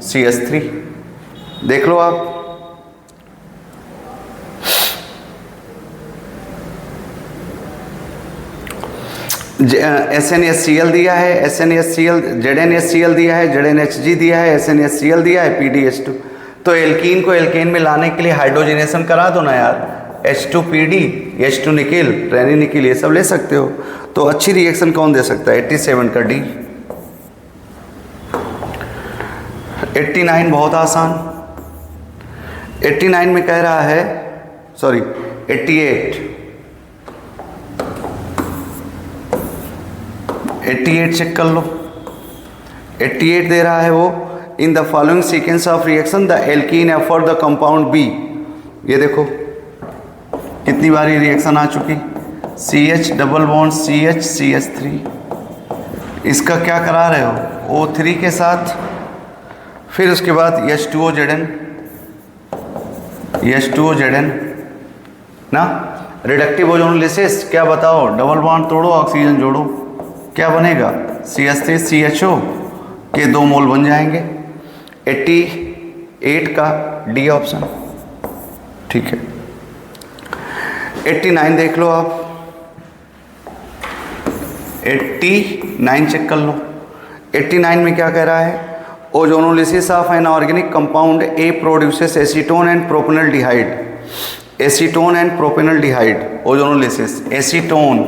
CH3 देख लो आप। SnHCl दिया है, SnHCl, ZnHCl दिया है, ZnHG दिया है, SnHCl दिया है, PDH2। तो एल्कीन को एल्केन में लाने के लिए हाइड्रोजनेशन करा दो ना यार, H2PD, H2 निकिल, रेनी निकिल, ये सब ले सकते हो। तो अच्छी रिएक्शन कौन दे सकता है? 87 का डी। 89 बहुत आसान, 89 में कह रहा है, सॉरी 88 चेक कर लो। 88 दे रहा है वो, in the following sequence of reaction the alkene afford the compound B. ये देखो कितनी बार ये रिएक्शन आ चुकी, CH double bond CH CH3, इसका क्या करा रहे हो? O3 के साथ, फिर उसके बाद H2OZn, H2OZn ना। रिडक्टिव ओजोनोलिसिस क्या बताओ? डबल बॉन्ड तोड़ो, ऑक्सीजन जोड़ो, क्या बनेगा? CH3 CHO के 2 मोल बन जाएंगे। 88 का डी ऑप्शन ठीक है। 89 देख लो आप, 89 चेक कर लो। 89 में क्या कह रहा है? Ozonolysis of an organic compound A produces acetone and propanaldehyde, acetone and propanaldehyde ozonolysis. Acetone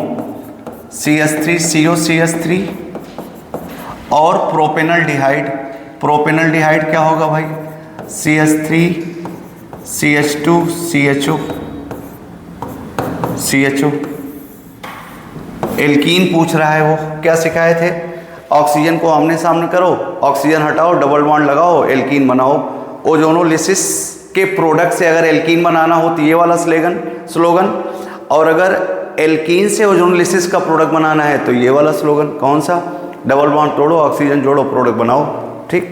CH3CO CH3 और प्रोपेनल्डिहाइड, प्रोपेनल्डिहाइड क्या होगा भाई? CH3 CH2 CHO CHO। Alkene पूछ रहा है, वो क्या सिखाए थे? ऑक्सीजन को आमने सामने करो, ऑक्सीजन हटाओ, डबल बॉन्ड लगाओ, एल्कीन बनाओ। ओजोनोलिसिस के प्रोडक्ट से अगर एल्कीन बनाना हो तो ये वाला स्लोगन, और अगर एल्कीन से ओजोनोलिसिस का प्रोडक्ट बनाना है तो ये वाला स्लोगन, कौन सा? डबल बॉन्ड तोड़ो, ऑक्सीजन जोड़ो, प्रोडक्ट बनाओ। ठीक,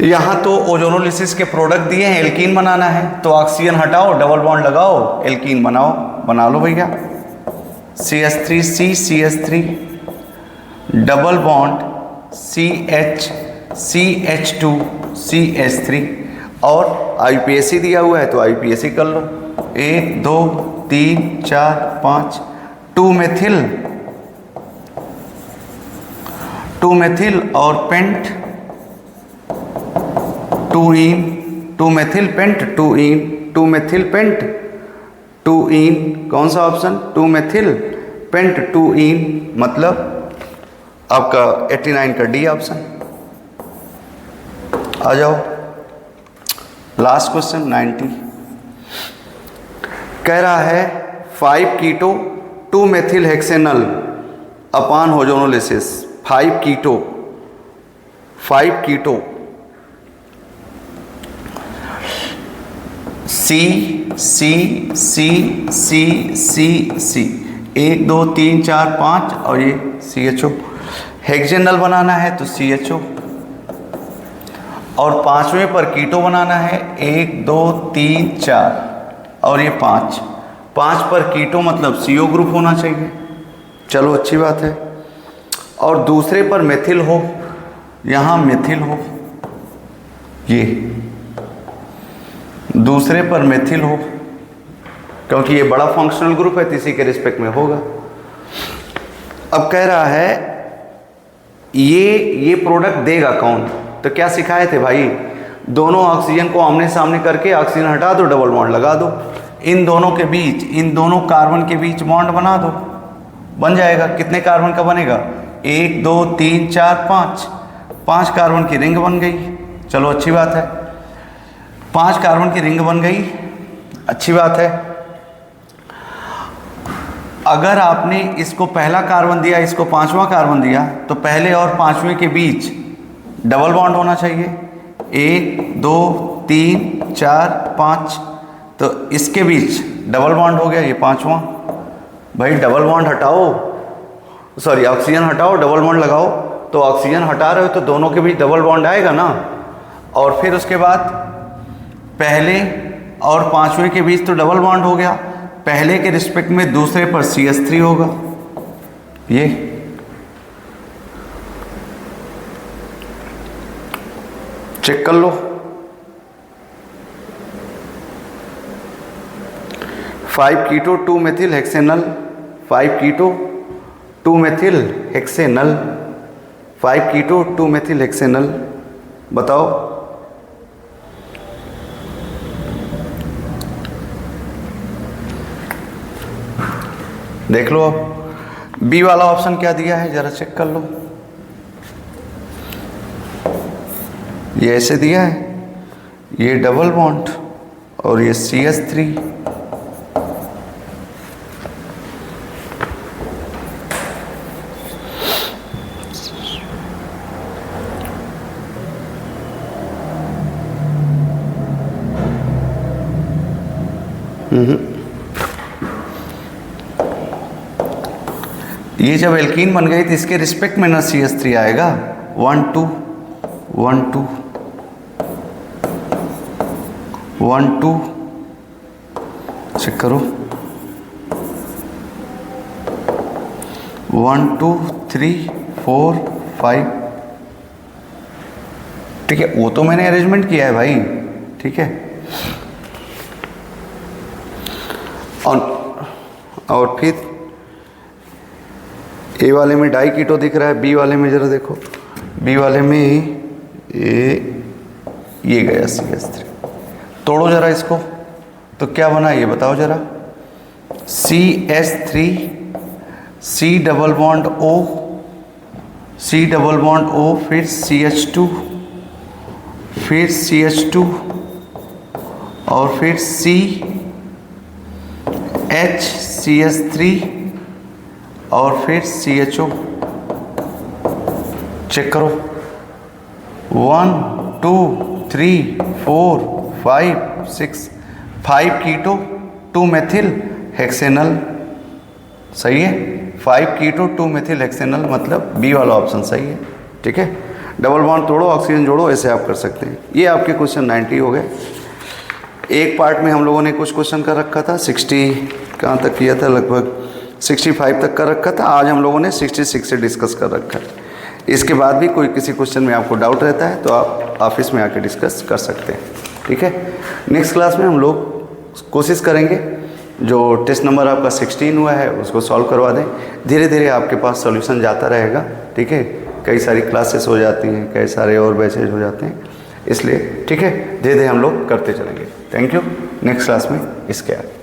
यहाँ तो ओजोनोलिसिस के प्रोडक्ट दिए हैं, एल्कीन बनाना है तो ऑक्सीजन हटाओ, डबल बॉन्ड लगाओ, एल्कीन बनाओ। बना लो भैया, CH3 CH3 double bond CH2 CH3 और IUPAC दिया हुआ है तो IUPAC कर लो। 1 2 3 4 5 2 मेथिल और पेंट 2 इन 2 मेथिल पेंट 2 इन 2 मेथिल पेंट 2 इन, कौन सा ऑप्शन? 2 मेथिल पेंट 2 इन, मतलब आपका 89 का डी ऑप्शन। आ जाओ लास्ट क्वेश्चन 90। कह रहा है 5 कीटो 2 मेथिल हेक्सेनल अपॉन ओजोनोलिसिस। 5 कीटो C 1 2 3 4 5 और ये CHO। हेक्सेनल बनाना है तो CHO और पांचवें पर कीटो बनाना है 1 2 3 4 और ये 5 पर कीटो मतलब CO ग्रुप होना चाहिए। चलो अच्छी बात है। और दूसरे पर मेथिल हो, यहाँ मेथिल हो, ये दूसरे पर मेथिल हो क्योंकि ये बड़ा फंक्शनल ग्रुप है तो इसी के रिस्पेक्ट में होगा। अब कह रहा है ये प्रोडक्ट देगा कौन? तो क्या सिखाए थे भाई? दोनों ऑक्सीजन को आमने सामने करके ऑक्सीजन हटा दो, डबल बॉन्ड लगा दो, इन दोनों के बीच, इन दोनों कार्बन के बीच बॉन्ड बना दो, बन जाएगा। कितने कार्बन का बनेगा? 1 2 3 4 5 कार्बन की रिंग बन गई। चलो अच्छी बात है, 5 कार्बन की रिंग बन गई, अच्छी बात है। अगर आपने इसको पहला कार्बन दिया, इसको 5वां कार्बन दिया, तो पहले और 5वें के बीच डबल बॉन्ड होना चाहिए। 1 2 3 4 5, तो इसके बीच डबल बॉन्ड हो गया, ये 5वां। भाई डबल बॉन्ड हटाओ, सॉरी ऑक्सीजन हटाओ, डबल बॉन्ड लगाओ, तो ऑक्सीजन हटा रहे हो तो दोनों के बीच डबल बॉन्ड आएगा ना। और फिर उसके बाद पहले और 5वें के बीच तो डबल बॉन्ड हो गया, पहले के रिस्पेक्ट में दूसरे पर CH3 होगा। ये चेक कर लो। 5 कीटो 2 मेथिल हेक्सेनल, 5 कीटो 2 मेथिल हेक्सेनल, 5 कीटो 2 मेथिल हेक्सेनल, बताओ। देख लो अब बी वाला ऑप्शन क्या दिया है, जरा चेक कर लो। ये ऐसे दिया है, ये डबल बॉन्ड और ये CH3। ये जब एल्कीन बन गई तो इसके रिस्पेक्ट में ना CH3 आएगा। 1 2 1 2 1 2, चेक करो, 1 2 3 4 5। ठीक है, वो तो मैंने अरेंजमेंट किया है भाई, ठीक है। और फिर ए वाले में डाई कीटो दिख रहा है, बी वाले में जरा देखो, बी वाले में ये गया CH3। तोड़ो जरा इसको, तो क्या बना ये बताओ जरा। CH3 C double bond O, C double bond O, फिर CH2, फिर CH2 और फिर CH3 और फिर CHO। चेक करो, 1 2 3 4 5 6, 5 कीटो 2 मेथिल हेक्सेनल, सही है। 5 कीटो 2 मेथिल हेक्सेनल मतलब बी वाला ऑप्शन सही है। ठीक है, डबल बॉन्ड तोड़ो ऑक्सीजन जोड़ो, ऐसे आप कर सकते हैं। ये आपके क्वेश्चन 90 हो गए। एक पार्ट में हम लोगों ने कुछ क्वेश्चन कर रखा था, 60 कहाँ तक किया था, लगभग 65 तक कर रखा था। आज हम लोगों ने 66 से डिस्कस कर रखा है। इसके बाद भी कोई किसी क्वेश्चन में आपको डाउट रहता है तो आप ऑफिस में आके डिस्कस कर सकते हैं। ठीक है, नेक्स्ट क्लास में हम लोग कोशिश करेंगे जो टेस्ट नंबर आपका 16 हुआ है उसको सॉल्व करवा दें। धीरे धीरे आपके पास सॉल्यूशन जाता रहेगा। ठीक है, कई सारी क्लासेस हो जाती हैं, कई सारे और बैचेज हो जाते हैं, इसलिए ठीक है धीरे धीरे हम लोग करते चलेंगे। Thank you. नेक्स्ट क्लास में इसके आगे